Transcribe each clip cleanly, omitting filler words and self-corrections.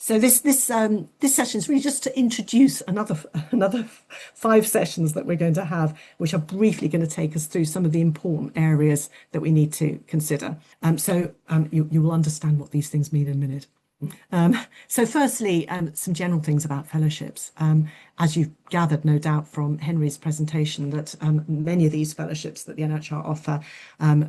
So this session is really just to introduce another 5 sessions that we're going to have, which are briefly going to take us through some of the important areas that we need to consider. You will understand what these things mean in a minute. So firstly, some general things about fellowships. As you've gathered, no doubt, from Henry's presentation, that many of these fellowships that the NIHR offer,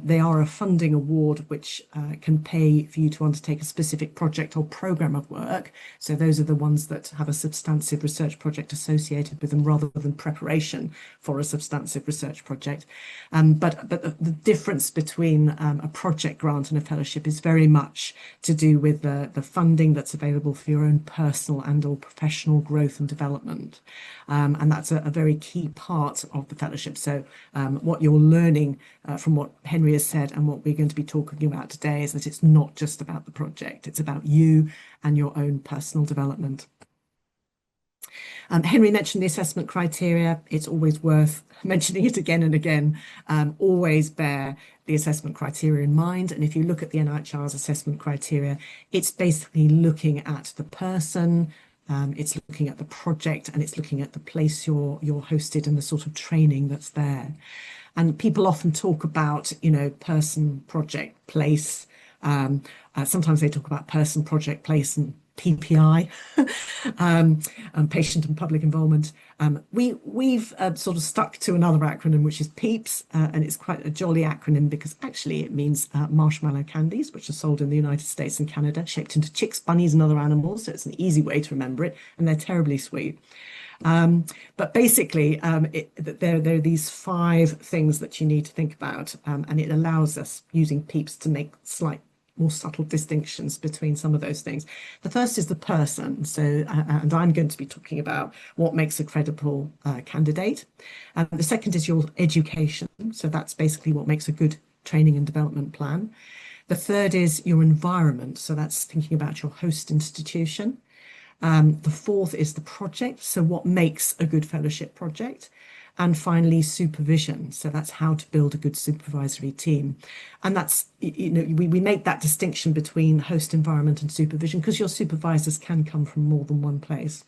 they are a funding award which can pay for you to undertake a specific project or programme of work. So those are the ones that have a substantive research project associated with them rather than preparation for a substantive research project. But the difference between a project grant and a fellowship is very much to do with the funding that's available for your own personal and or professional growth and development. And that's a very key part of the fellowship. So what you're learning from what Henry has said and what we're going to be talking about today is that it's not just about the project, it's about you and your own personal development. Henry mentioned the assessment criteria. It's always worth mentioning it again and again. Always bear the assessment criteria in mind. And if you look at the NIHR's assessment criteria, it's basically looking at the person, it's looking at the project, and it's looking at the place you're hosted and the sort of training that's there. And people often talk about, person, project, place. Sometimes they talk about person, project, place, and PPI, and patient and public involvement. We've sort of stuck to another acronym, which is PEEPS, and it's quite a jolly acronym because actually it means marshmallow candies, which are sold in the United States and Canada, shaped into chicks, bunnies, and other animals. So it's an easy way to remember it, and they're terribly sweet. But basically, there are these 5 things that you need to think about, and it allows us using PEEPS to make slight more subtle distinctions between some of those things. The first is the person. So, and I'm going to be talking about what makes a credible candidate. The second is your education. So that's basically what makes a good training and development plan. The third is your environment. So that's thinking about your host institution. The fourth is the project. So what makes a good fellowship project? And finally, supervision. So that's how to build a good supervisory team. And that's, we make that distinction between host environment and supervision because your supervisors can come from more than one place.